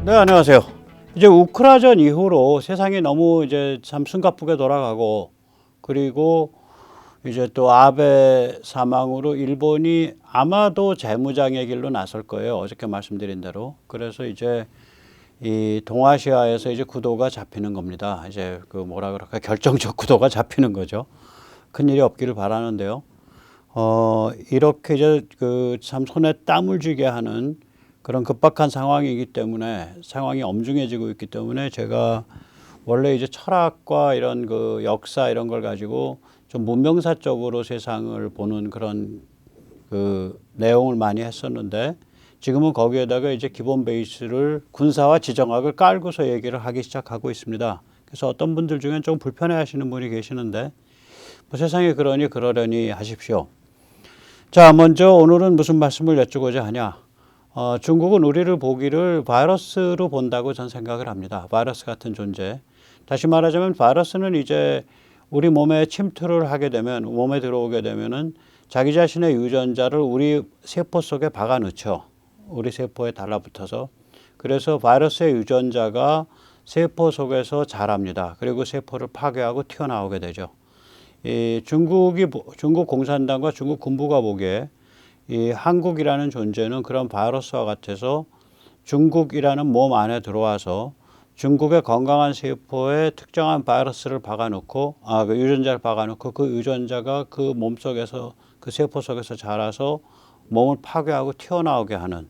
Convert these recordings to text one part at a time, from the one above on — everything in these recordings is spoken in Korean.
네, 안녕하세요. 이제 우크라이나 이후로 세상이 너무 이제 참 숨가쁘게 돌아가고, 그리고 이제 또 아베 사망으로 일본이 아마도 재무장의 길로 나설 거예요. 어저께 말씀드린 대로. 그래서 이제 이 동아시아에서 이제 구도가 잡히는 겁니다. 이제 그 뭐라 그럴까, 결정적 구도가 잡히는 거죠. 큰일이 없기를 바라는데요. 이렇게 이제 그 참 손에 땀을 쥐게 하는 그런 급박한 상황이기 때문에, 상황이 엄중해지고 있기 때문에 제가 원래 이제 철학과 이런 그 역사 이런 걸 가지고 좀 문명사적으로 세상을 보는 그런 그 내용을 많이 했었는데, 지금은 거기에다가 이제 기본 베이스를 군사와 지정학을 깔고서 얘기를 하기 시작하고 있습니다. 그래서 어떤 분들 중엔 좀 불편해 하시는 분이 계시는데, 뭐 세상에 그러니 그러려니 하십시오. 자, 먼저 오늘은 무슨 말씀을 여쭈고자 하냐. 중국은 우리를 보기를 바이러스로 본다고 전 생각을 합니다. 바이러스 같은 존재. 다시 말하자면 바이러스는 이제 우리 몸에 침투를 하게 되면, 몸에 들어오게 되면은 자기 자신의 유전자를 우리 세포 속에 박아 넣죠. 우리 세포에 달라붙어서. 그래서 바이러스의 유전자가 세포 속에서 자랍니다. 그리고 세포를 파괴하고 튀어나오게 되죠. 이 중국 공산당과 중국 군부가 보기에 이 한국이라는 존재는 그런 바이러스와 같아서 중국이라는 몸 안에 들어와서 중국의 건강한 세포에 특정한 바이러스를 박아놓고, 그 유전자를 박아놓고 그 유전자가 그 몸 속에서, 그 세포 속에서 자라서 몸을 파괴하고 튀어나오게 하는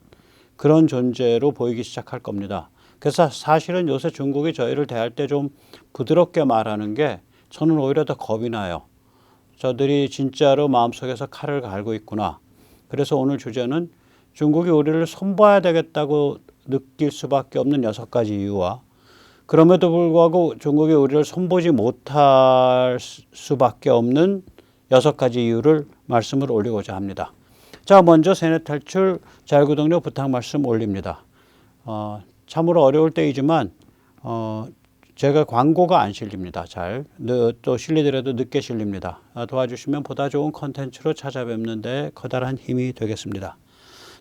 그런 존재로 보이기 시작할 겁니다. 그래서 사실은 요새 중국이 저희를 대할 때 좀 부드럽게 말하는 게 저는 오히려 더 겁이 나요. 저들이 진짜로 마음속에서 칼을 갈고 있구나. 그래서 오늘 주제는 중국이 우리를 손봐야 되겠다고 느낄 수밖에 없는 6가지 이유와, 그럼에도 불구하고 중국이 우리를 손보지 못할 수밖에 없는 6가지 이유를 말씀을 올리고자 합니다. 자, 먼저 세뇌 탈출 자유구독료 부탁 말씀 올립니다. 참으로 어려울 때이지만 제가 광고가 안 실립니다. 또 실리더라도 늦게 실립니다. 도와주시면 보다 좋은 컨텐츠로 찾아뵙는 데 커다란 힘이 되겠습니다.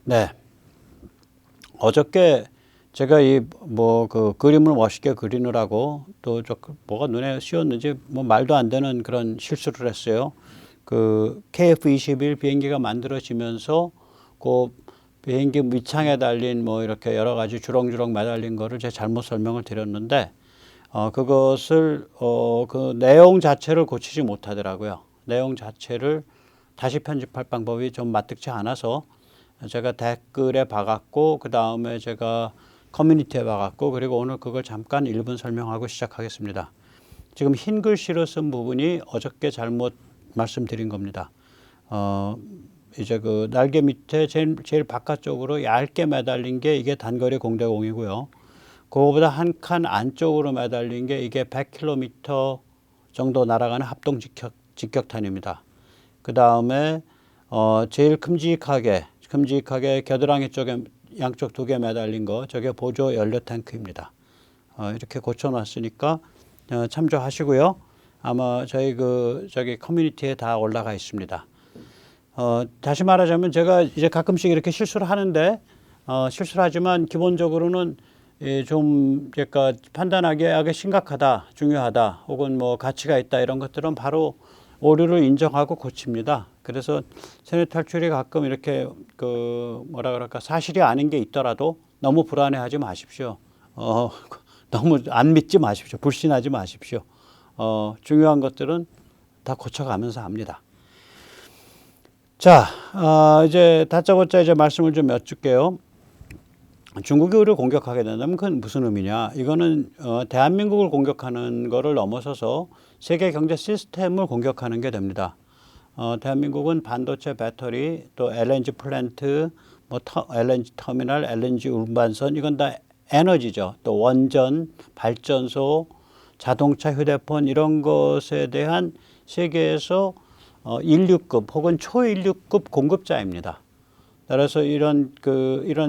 네. 어저께 제가 그 그림을 멋있게 그리느라고 또 뭐가 눈에 씌었는지 말도 안 되는 그런 실수를 했어요. 그 KF-21 비행기가 만들어지면서 그 비행기 밑창에 달린 이렇게 여러 가지 주렁주렁 매달린 거를 제가 잘못 설명을 드렸는데, 그것을 그 내용 자체를 고치지 못하더라고요. 내용 자체를 다시 편집할 방법이 좀 마뜩지 않아서 제가 댓글에 박았고, 그 다음에 제가 커뮤니티에 박았고, 그리고 오늘 그걸 잠깐 1분 설명하고 시작하겠습니다. 지금 흰 글씨로 쓴 부분이 어저께 잘못 말씀드린 겁니다. 이제 그 날개 밑에 제일 바깥쪽으로 얇게 매달린 게 이게 단거리 공대공이고요. 그거보다 한 칸 안쪽으로 매달린 게 이게 100km 정도 날아가는 합동 직격탄입니다. 그 다음에 제일 큼직하게 겨드랑이 쪽에 양쪽 2개 매달린 거, 저게 보조 연료 탱크입니다. 이렇게 고쳐놨으니까 참조하시고요. 아마 저기 커뮤니티에 다 올라가 있습니다. 다시 말하자면 제가 이제 가끔씩 이렇게 실수를 하는데, 실수를 하지만 기본적으로는 좀 그러니까 판단하기에 심각하다, 중요하다, 혹은 가치가 있다, 이런 것들은 바로 오류를 인정하고 고칩니다. 그래서 세뇌 탈출이 가끔 이렇게 뭐라 그럴까, 사실이 아닌 게 있더라도 너무 불안해하지 마십시오. 너무 안 믿지 마십시오. 불신하지 마십시오. 중요한 것들은 다 고쳐가면서 합니다. 자, 이제 다짜고짜 이제 말씀을 좀 여쭐게요. 중국이 우리를 공격하게 된다면 그건 무슨 의미냐? 이거는 대한민국을 공격하는 거를 넘어서서 세계 경제 시스템을 공격하는 게 됩니다. 대한민국은 반도체, 배터리, 또 LNG 플랜트, LNG 터미널, LNG 운반선, 이건 다 에너지죠. 또 원전, 발전소, 자동차, 휴대폰, 이런 것에 대한 세계에서 인류급 혹은 초인류급 공급자입니다. 따라서 이런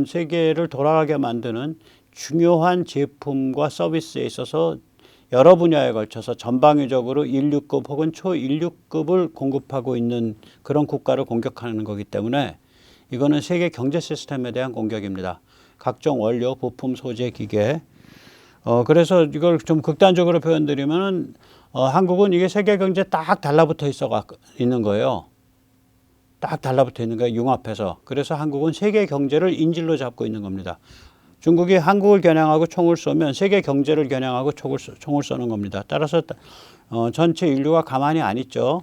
세계를 돌아가게 만드는 중요한 제품과 서비스에 있어서 여러 분야에 걸쳐서 전방위적으로 인류급 혹은 초인류급을 공급하고 있는 그런 국가를 공격하는 거기 때문에 이거는 세계 경제 시스템에 대한 공격입니다. 각종 원료, 부품, 소재, 기계. 그래서 이걸 좀 극단적으로 표현드리면은 한국은 이게 세계 경제에 딱 달라붙어 있는 거예요. 딱 달라붙어 있는 거예요. 융합해서. 그래서 한국은 세계 경제를 인질로 잡고 있는 겁니다. 중국이 한국을 겨냥하고 총을 쏘면 세계 경제를 겨냥하고 총을 쏘는 겁니다. 따라서 전체 인류가 가만히 안 있죠.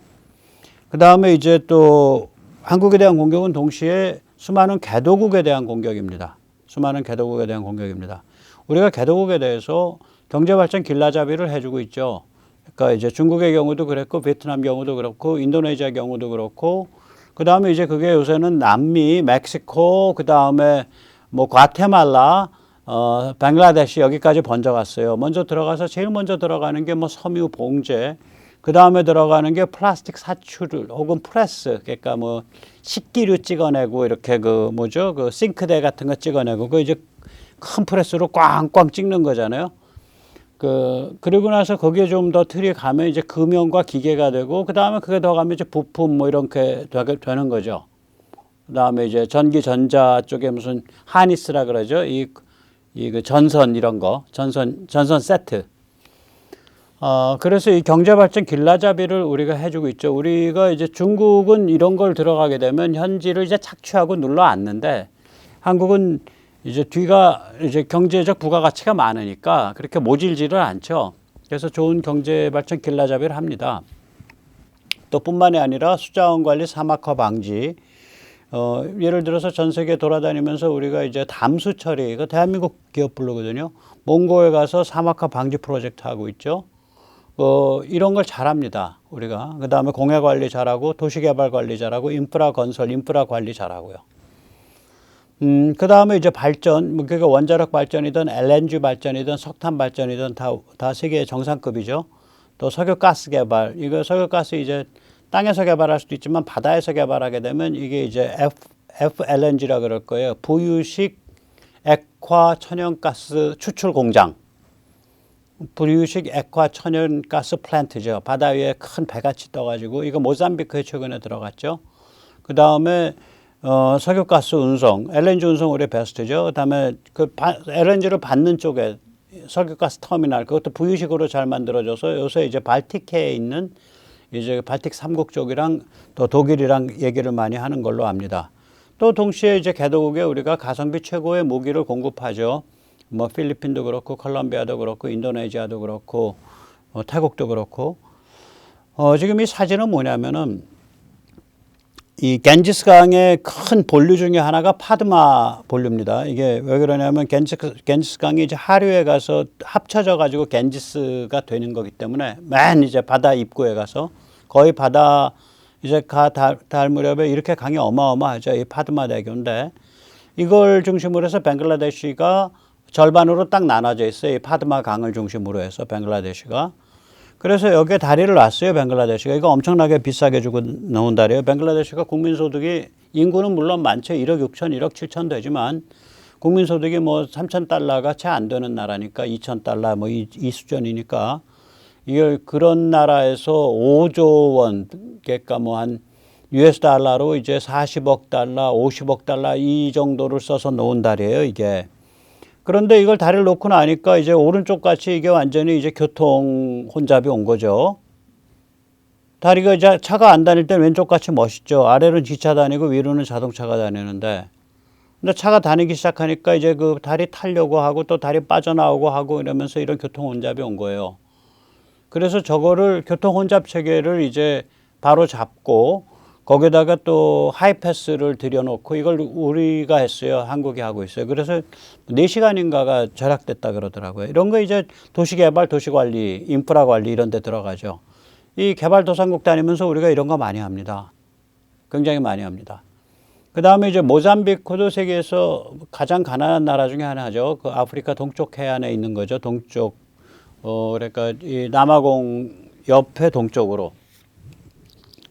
그 다음에 이제 또 한국에 대한 공격은 동시에 수많은 개도국에 대한 공격입니다. 수많은 개도국에 대한 공격입니다. 우리가 개도국에 대해서 경제발전 길라잡이를 해주고 있죠. 그러니까 이제 중국의 경우도 그랬고, 베트남 경우도 그렇고, 인도네시아 경우도 그렇고, 그 다음에 이제 그게 요새는 남미, 멕시코, 그 다음에 뭐 과테말라, 벵글라데시 여기까지 번져갔어요. 먼저 들어가서 제일 먼저 들어가는 게 뭐 섬유 봉제, 그 다음에 들어가는 게 플라스틱 사출 혹은 프레스, 그러니까 뭐 식기류 찍어내고 이렇게 그 뭐죠, 그 싱크대 같은 거 찍어내고 그 이제 큰 프레스로 꽝꽝 찍는 거잖아요. 그리고 나서 거기에 좀 더 틀이 가면 이제 금형과 기계가 되고, 그 다음에 그게 더 가면 이제 부품 뭐 이렇게 되는 거죠. 그 다음에 이제 전기 전자 쪽에 무슨 하니스라 그러죠. 그 전선 이런 거, 전선 세트. 그래서 이 경제발전 길라잡이를 우리가 해주고 있죠. 우리가 이제 중국은 이런 걸 들어가게 되면 현지를 이제 착취하고 눌러 앉는데, 한국은 이제 뒤가 이제 경제적 부가가치가 많으니까 그렇게 모질지를 않죠. 그래서 좋은 경제발전 길라잡이를 합니다. 또 뿐만이 아니라 수자원 관리, 사막화 방지. 예를 들어서 전 세계 돌아다니면서 우리가 이제 담수 처리, 그 대한민국 기업 부르거든요. 몽고에 가서 사막화 방지 프로젝트 하고 있죠. 이런 걸 잘합니다, 우리가. 그 다음에 공해 관리 잘하고, 도시개발 관리 잘하고, 인프라 건설, 인프라 관리 잘하고요. 그 다음에 이제 발전, 뭐 그게 원자력 발전이든 LNG 발전이든 석탄 발전이든 다 세계 정상급이죠. 또 석유가스 개발, 이거 석유가스 이제 땅에서 개발할 수도 있지만 바다에서 개발하게 되면 이게 이제 FLNG라 그럴 거예요. 부유식 액화 천연가스 추출 공장. 부유식 액화 천연가스 플랜트죠. 바다 위에 큰 배같이 떠가지고, 이거 모잠비크에 최근에 들어갔죠. 그 다음에 석유가스 운송, LNG 운송 우리 베스트죠. 그다음에 LNG를 받는 쪽에 석유가스 터미널, 그것도 부유식으로 잘 만들어져서 요새 이제 발틱해에 있는 이제 발틱 3국 쪽이랑 또 독일이랑 얘기를 많이 하는 걸로 압니다. 또 동시에 이제 개도국에 우리가 가성비 최고의 무기를 공급하죠. 뭐 필리핀도 그렇고, 콜롬비아도 그렇고, 인도네시아도 그렇고, 태국도 그렇고. 지금 이 사진은 뭐냐면은, 이 겐지스강의 큰 본류 중에 하나가 파드마 본류입니다. 이게 왜 그러냐면 겐지스강이 이제 하류에 가서 합쳐져 가지고 겐지스가 되는 거기 때문에 맨 이제 바다 입구에 가서 거의 바다 이제 닿을 무렵에 이렇게 강이 어마어마하죠. 이 파드마 대교인데, 이걸 중심으로 해서 벵글라데시가 절반으로 딱 나눠져 있어요. 이 파드마 강을 중심으로 해서 벵글라데시가. 그래서 여기에 다리를 놨어요, 벵글라데시가. 이거 엄청나게 비싸게 주고 놓은 다리예요. 벵글라데시가 국민소득이, 인구는 물론 많죠. 1억 6천, 1억 7천 되지만 국민소득이 뭐 3천 달러가 채 안 되는 나라니까, 2천 달러 뭐 이 수준이니까, 이걸 그런 나라에서 5조 원, 그러니까 뭐 한 US 달러로 이제 40억 달러, 50억 달러 이 정도를 써서 놓은 다리예요, 이게. 그런데 이걸 다리를 놓고 나니까 이제 오른쪽 같이 이게 완전히 이제 교통 혼잡이 온 거죠. 다리가 이제 차가 안 다닐 때 왼쪽 같이 멋있죠. 아래로는 기차 다니고 위로는 자동차가 다니는데, 근데 차가 다니기 시작하니까 이제 그 다리 타려고 하고 또 다리 빠져나오고 하고 이러면서 이런 교통 혼잡이 온 거예요. 그래서 저거를 교통 혼잡 체계를 이제 바로 잡고, 거기다가 또 하이패스를 들여놓고, 이걸 우리가 했어요. 한국이 하고 있어요. 그래서 4시간인가가 절약됐다 그러더라고요. 이런 거 이제 도시개발, 도시관리, 인프라 관리 이런 데 들어가죠. 이 개발도상국 다니면서 우리가 이런 거 많이 합니다. 굉장히 많이 합니다. 그 다음에 이제 모잠비크도 세계에서 가장 가난한 나라 중에 하나죠. 그 아프리카 동쪽 해안에 있는 거죠. 동쪽, 그러니까 이 남아공 옆에 동쪽으로.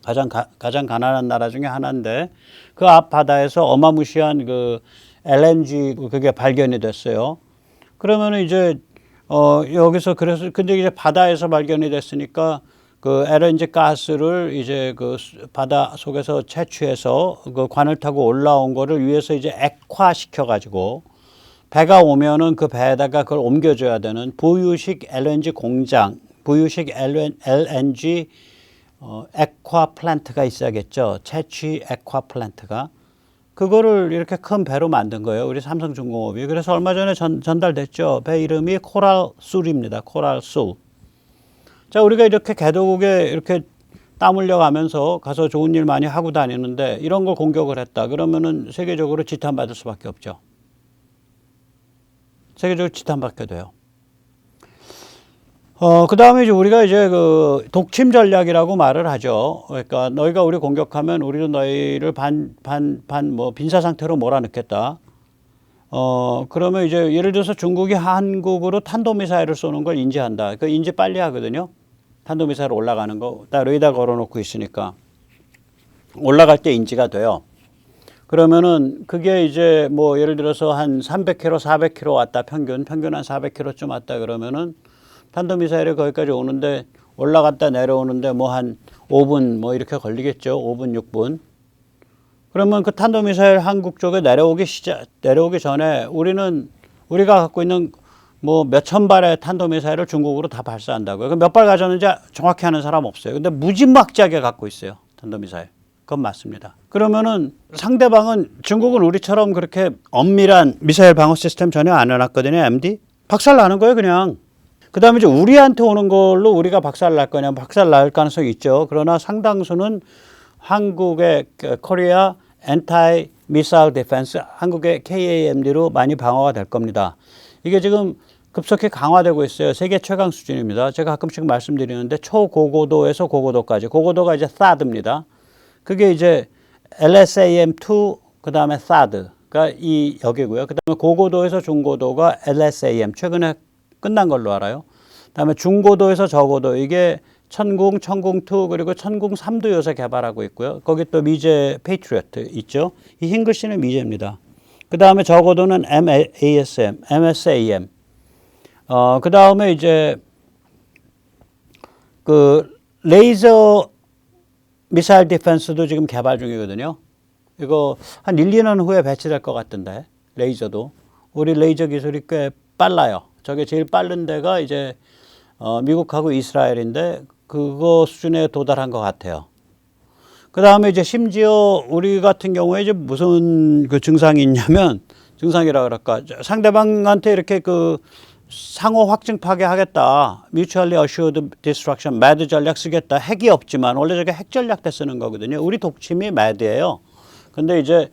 가장 가난한 나라 중에 하나인데, 그 앞 바다에서 어마무시한 그 LNG 그게 발견이 됐어요. 그러면은 이제 여기서 그래서 근데 이제 바다에서 발견이 됐으니까 그 LNG 가스를 이제 그 바다 속에서 채취해서 그 관을 타고 올라온 거를 위에서 이제 액화시켜 가지고 배가 오면은 그 배에다가 그걸 옮겨줘야 되는 부유식 LNG 공장, 부유식 LNG 액화 플랜트가 있어야겠죠. 채취 액화 플랜트가. 그거를 이렇게 큰 배로 만든 거예요. 우리 삼성중공업이. 그래서 얼마 전에 전달됐죠. 배 이름이 코랄술입니다. 코랄술. 자, 우리가 이렇게 개도국에 이렇게 땀 흘려가면서 가서 좋은 일 많이 하고 다니는데 이런 걸 공격을 했다. 그러면은 세계적으로 지탄받을 수밖에 없죠. 세계적으로 지탄받게 돼요. 그 다음에 이제 우리가 이제 그 독침 전략이라고 말을 하죠. 그러니까 너희가 우리 공격하면 우리도 너희를 뭐 빈사 상태로 몰아넣겠다. 그러면 이제 예를 들어서 중국이 한국으로 탄도미사일을 쏘는 걸 인지한다. 그 인지 빨리 하거든요. 탄도미사일 올라가는 거. 다 레이더 걸어놓고 있으니까. 올라갈 때 인지가 돼요. 그러면은 그게 이제 뭐 예를 들어서 한 300km, 400km 왔다. 평균 한 400km쯤 왔다 그러면은 탄도미사일이 거기까지 오는데 올라갔다 내려오는데 뭐 한 5분 뭐 이렇게 걸리겠죠. 5분, 6분. 그러면 그 탄도미사일 한국 쪽에 내려오기 전에 우리가 갖고 있는 뭐 몇천 발의 탄도미사일을 중국으로 다 발사한다고요. 몇 발 가졌는지 정확히 아는 사람 없어요. 근데 무지막지하게 갖고 있어요. 탄도미사일. 그건 맞습니다. 그러면은 상대방은 중국은 우리처럼 그렇게 엄밀한 미사일 방어 시스템 전혀 안 해놨거든요. MD. 박살 나는 거예요, 그냥. 그 다음에 이제 우리한테 오는 걸로 우리가 박살 날 거냐, 박살 날 가능성이 있죠. 그러나 상당수는 한국의 코리아 엔타이 미사일 디펜스, 한국의 KAMD로 많이 방어가 될 겁니다. 이게 지금 급속히 강화되고 있어요. 세계 최강 수준입니다. 제가 가끔씩 말씀드리는데 초고고도에서 고고도까지. 고고도가 이제 THAAD입니다. 그게 이제 LSAM-2, 그 다음에 THAAD가 여기고요. 그 다음에 고고도에서 중고도가 LSAM, 최근에 끝난 걸로 알아요. 그다음에 중고도에서 저고도 이게 천궁, 천궁2 그리고 천궁3도 요새 개발하고 있고요. 거기 또 미제 페이트리어트 있죠. 이 흰 글씨는 미제입니다. 그다음에 저고도는 MSAM. 그다음에 이제 그 레이저 미사일 디펜스도 지금 개발 중이거든요. 이거 한 1, 2년 후에 배치될 것 같던데. 레이저도. 우리 레이저 기술이 꽤 빨라요. 저게 제일 빠른 데가 이제 미국하고 이스라엘인데 그거 수준에 도달한 것 같아요. 그 다음에 이제 심지어 우리 같은 경우에 이제 무슨 그 증상이 있냐면 증상이라 그럴까 상대방한테 이렇게 그 상호 확증 파괴하겠다. Mutually Assured Destruction, MAD 전략 쓰겠다. 핵이 없지만 원래 저게 핵 전략 때 쓰는 거거든요. 우리 독침이 MAD예요. 근데 이제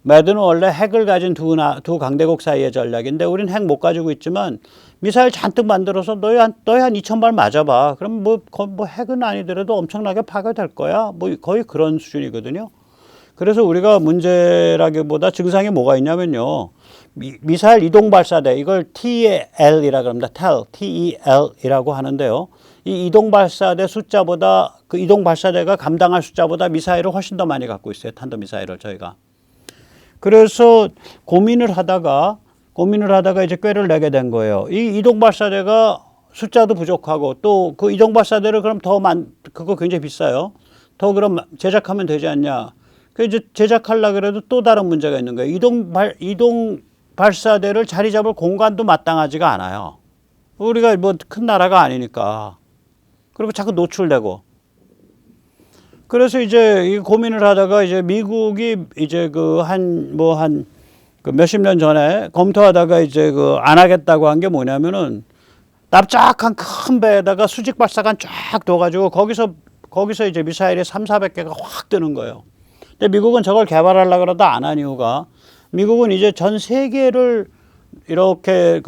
MAD는 원래 핵을 가진 두 강대국 사이의 전략인데 우린 핵 못 가지고 있지만 미사일 잔뜩 만들어서 너희 한 2,000발 맞아봐. 그럼 뭐 핵은 아니더라도 엄청나게 파괴될 거야. 뭐 거의 그런 수준이거든요. 그래서 우리가 문제라기보다 증상이 뭐가 있냐면요. 미사일 이동 발사대 이걸 TEL이라고 합니다. TEL이라고 하는데요. 이 이동 발사대 숫자보다 그 이동 발사대가 감당할 숫자보다 미사일을 훨씬 더 많이 갖고 있어요. 탄도 미사일을 저희가. 그래서 고민을 하다가 이제 꾀를 내게 된 거예요. 이 이동 발사대가 숫자도 부족하고 또 그 이동 발사대를 그럼 그거 굉장히 비싸요. 더 그럼 제작하면 되지 않냐. 그 이제 제작하려고 그래도 또 다른 문제가 있는 거예요. 이동 발사대를 자리 잡을 공간도 마땅하지가 않아요. 우리가 뭐 큰 나라가 아니니까. 그리고 자꾸 노출되고. 그래서 이제 이 고민을 하다가 이제 미국이 이제 그 몇십 년 전에 검토하다가 이제 그 안 하겠다고 한 게 뭐냐면은 납작한 큰 배에다가 수직 발사관 쫙 둬가지고 거기서 이제 미사일이 300~400개가 확 뜨는 거예요. 근데 미국은 저걸 개발하려고 그러다 안 한 이유가 미국은 이제 전 세계를 이렇게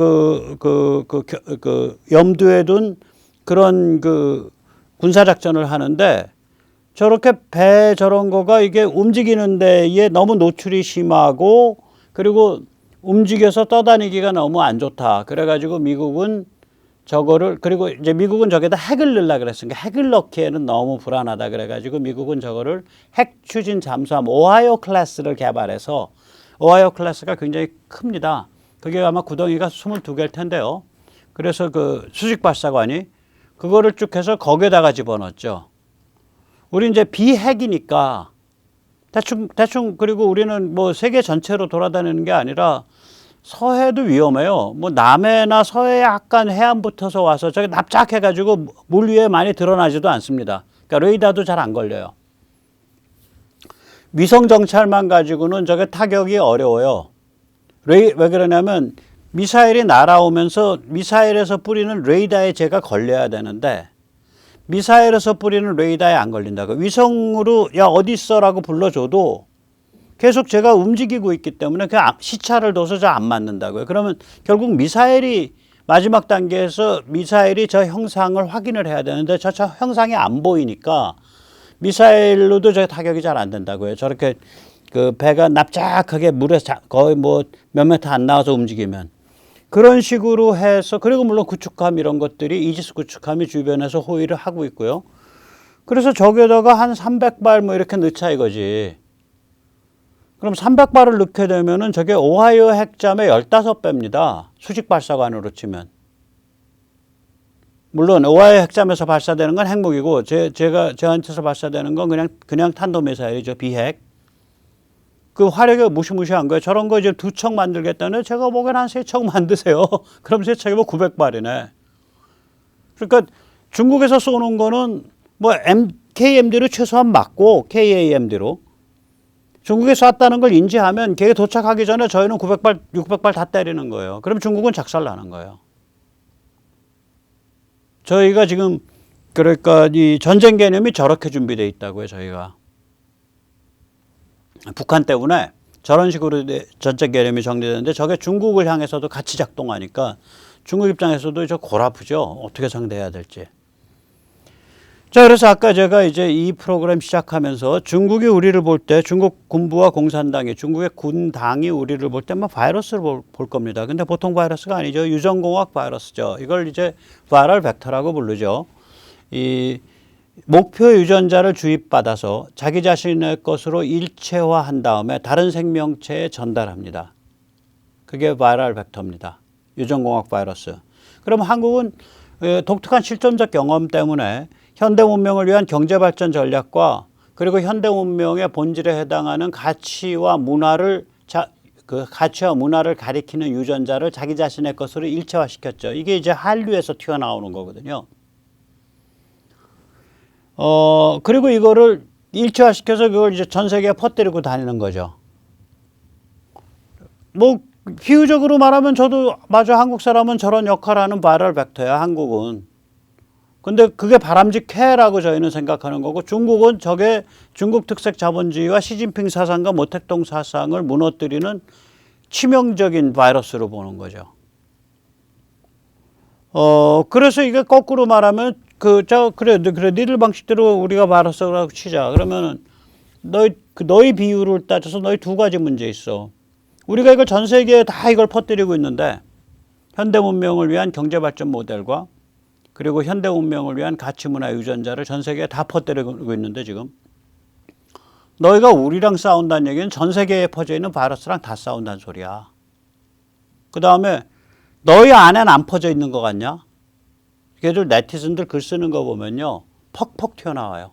염두에 둔 그런 그 군사작전을 하는데 저렇게 배 저런 거가 이게 움직이는 데에 너무 노출이 심하고 그리고 움직여서 떠다니기가 너무 안 좋다. 그래가지고 미국은 저거를 그리고 이제 미국은 저기다 핵을 넣으려고 그랬으니까 핵을 넣기에는 너무 불안하다. 그래가지고 미국은 저거를 핵 추진 잠수함 오하이오 클래스를 개발해서 오하이오 클래스가 굉장히 큽니다. 그게 아마 구덩이가 22개일 텐데요. 그래서 그 수직 발사관이 그거를 쭉 해서 거기에다가 집어넣었죠. 우리 이제 비핵이니까 대충 그리고 우리는 뭐 세계 전체로 돌아다니는 게 아니라 서해도 위험해요. 뭐 남해나 서해에 약간 해안 붙어서 와서 저기 납작해가지고 물 위에 많이 드러나지도 않습니다. 그러니까 레이더도 잘 안 걸려요. 위성 정찰만 가지고는 저게 타격이 어려워요. 왜 그러냐면 미사일이 날아오면서 미사일에서 뿌리는 레이더에 제가 걸려야 되는데 미사일에서 뿌리는 레이더에 안 걸린다고. 위성으로 야 어디 있어라고 불러줘도 계속 제가 움직이고 있기 때문에 그 시차를 둬서 저 안 맞는다고요. 그러면 결국 미사일이 마지막 단계에서 미사일이 저 형상을 확인을 해야 되는데 저 형상이 안 보이니까 미사일로도 저 타격이 잘 안 된다고요. 저렇게 그 배가 납작하게 물에 거의 뭐 몇 미터 안 나와서 움직이면 그런 식으로 해서 그리고 물론 구축함 이런 것들이 이지스 구축함이 주변에서 호위를 하고 있고요. 그래서 저기에다가 한 300발 뭐 이렇게 넣자 이거지. 그럼 300발을 넣게 되면은 저게 오하이오 핵잠의 15배입니다. 수직 발사관으로 치면. 물론 오하이오 핵잠에서 발사되는 건 핵무기고 저한테서 발사되는 건 그냥 탄도미사일이죠. 비핵. 그 화력이 무시무시한 거예요. 저런 거 이제 2척 만들겠다는데 제가 보기엔 한 3척 만드세요. 그럼 3척이면 900발이네. 그러니까 중국에서 쏘는 거는 뭐 KMD로 최소한 맞고 KAMD로 중국에 쐈다는 걸 인지하면 걔가 도착하기 전에 저희는 900발, 600발 다 때리는 거예요. 그럼 중국은 작살나는 거예요. 저희가 지금 그러니까 이 전쟁 개념이 저렇게 준비되어 있다고요. 저희가. 북한 때문에 저런 식으로 전쟁 개념이 정리되는데 저게 중국을 향해서도 같이 작동하니까 중국 입장에서도 저 골아프죠. 어떻게 상대해야 될지. 자, 그래서 아까 제가 이제 이 프로그램 시작하면서 중국이 우리를 볼 때 중국 군부와 공산당이 중국의 군당이 우리를 볼 때 뭐 바이러스를 볼 겁니다. 근데 보통 바이러스가 아니죠. 유전공학 바이러스죠. 이걸 이제 바이럴 벡터라고 부르죠. 이 목표 유전자를 주입받아서 자기 자신의 것으로 일체화한 다음에 다른 생명체에 전달합니다. 그게 바이럴 벡터입니다. 유전공학 바이러스. 그럼 한국은 독특한 실존적 경험 때문에 현대 문명을 위한 경제발전 전략과 그리고 현대 문명의 본질에 해당하는 가치와 문화를 가리키는 유전자를 자기 자신의 것으로 일체화시켰죠. 이게 이제 한류에서 튀어나오는 거거든요. 그리고 이거를 일체화시켜서 그걸 이제 전 세계에 퍼뜨리고 다니는 거죠. 뭐 비유적으로 말하면 저도 맞아 한국 사람은 저런 역할을 하는 바이럴 벡터야 한국은. 근데 그게 바람직해라고 저희는 생각하는 거고 중국은 저게 중국 특색 자본주의와 시진핑 사상과 모택동 사상을 무너뜨리는 치명적인 바이러스로 보는 거죠. 그래서 이게 거꾸로 말하면 그래 니들 방식대로 우리가 바이러스라고 치자. 그러면은 너희 비율을 따져서 너희 두 가지 문제 있어. 우리가 이걸 전 세계에 다 이걸 퍼뜨리고 있는데 현대 문명을 위한 경제 발전 모델과 그리고 현대 문명을 위한 가치 문화 유전자를 전 세계에 다 퍼뜨리고 있는데 지금 너희가 우리랑 싸운다는 얘기는 전 세계에 퍼져 있는 바이러스랑 다 싸운다는 소리야. 그 다음에 너희 안에는 안 퍼져 있는 것 같냐? 걔들 네티즌들 글 쓰는 거 보면요. 퍽퍽 튀어나와요.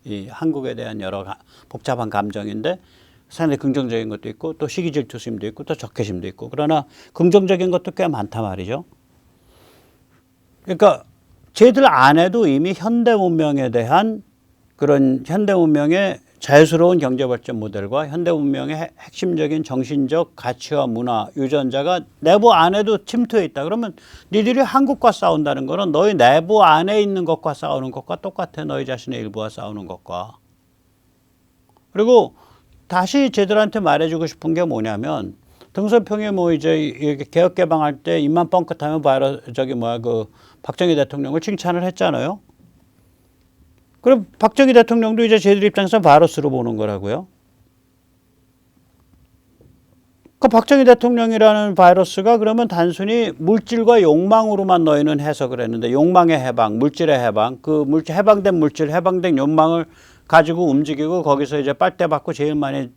이 한국에 대한 여러 복잡한 감정인데 상당히 긍정적인 것도 있고 또 시기 질투심도 있고 또 적개심도 있고 그러나 긍정적인 것도 꽤 많단 말이죠. 그러니까 쟤들 안에도 이미 현대 문명에 대한 그런 현대 문명의 자유스러운 경제발전 모델과 현대 문명의 핵심적인 정신적 가치와 문화 유전자가 내부 안에도 침투해 있다. 그러면 니들이 한국과 싸운다는 거는 너희 내부 안에 있는 것과 싸우는 것과 똑같아. 너희 자신의 일부와 싸우는 것과. 그리고 다시 쟤들한테 말해주고 싶은 게 뭐냐면 등소평에 뭐 이제 개혁 개방할 때 입만 뻥끗하면 박정희 대통령을 칭찬을 했잖아요. 그럼 박정희 대통령도 이제 쟤들 입장에서 바이러스로 보는 거라고요. 그 박정희 대통령이라는 바이러스가 그러면 단순히 물질과 욕망으로만 너희는 해석을 했는데 욕망의 해방, 물질의 해방, 해방된 물질, 해방된 욕망을 가지고 움직이고 거기서 이제 빨대 받고 제일 많이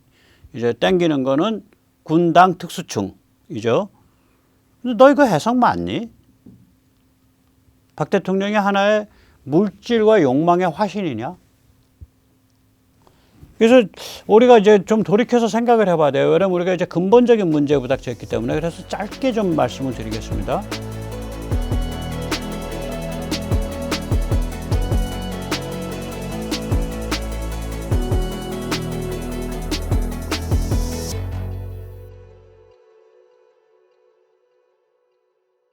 이제 땡기는 거는 군당 특수층이죠. 근데 너 이거 해석 맞니? 박 대통령이 하나의 물질과 욕망의 화신이냐? 그래서 우리가 이제 좀 돌이켜서 생각을 해봐야 돼요. 왜냐면 우리가 이제 근본적인 문제에 부닥쳐 있기 때문에. 그래서 짧게 좀 말씀을 드리겠습니다.